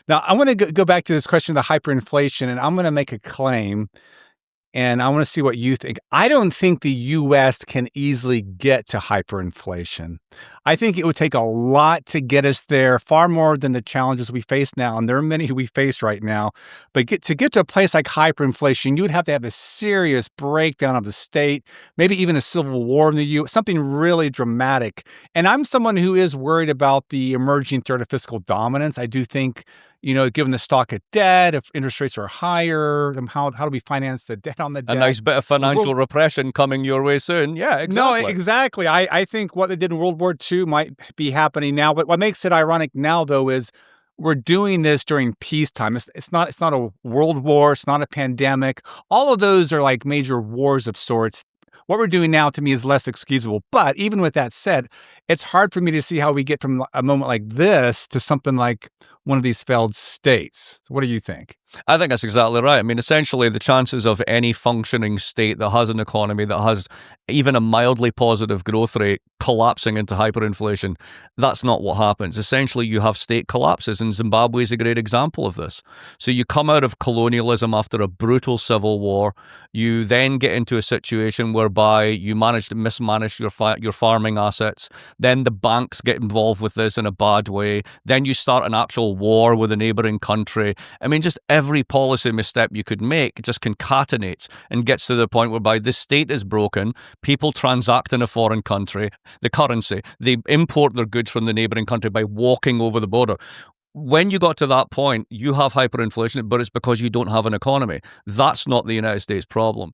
Now, I want to go back to this question of the hyperinflation, and I'm going to make a claim, and I want to see what you think. I don't think the US can easily get to hyperinflation. I think it would take a lot to get us there, far more than the challenges we face now. And there are many we face right now. But to get to a place like hyperinflation, you would have to have a serious breakdown of the state, maybe even a civil war in the US, something really dramatic. And I'm someone who is worried about the emerging threat of fiscal dominance. I do think given the stock of debt, if interest rates are higher, how do we finance the debt on the A debt? nice bit of financial repression coming your way soon. Yeah, exactly. No, exactly. I think what they did in World War II might be happening now. But what makes it ironic now, though, is we're doing this during peacetime. It's not a world war. It's not a pandemic. All of those are like major wars of sorts. What we're doing now, to me, is less excusable. But even with that said, it's hard for me to see how we get from a moment like this to something like one of these failed states. So what do you think? I think that's exactly right. I mean, essentially, the chances of any functioning state that has an economy that has even a mildly positive growth rate collapsing into hyperinflation, that's not what happens. Essentially, you have state collapses, and Zimbabwe is a great example of this. So you come out of colonialism after a brutal civil war. You then get into a situation whereby you manage to mismanage your farming assets. Then the banks get involved with this in a bad way. Then you start an actual war with a neighboring country. I mean, just every policy misstep you could make just concatenates and gets to the point whereby this state is broken. People transact in a foreign country, the currency. They import their goods from the neighboring country by walking over the border. When you got to that point, you have hyperinflation, but it's because you don't have an economy. That's not the United States problem.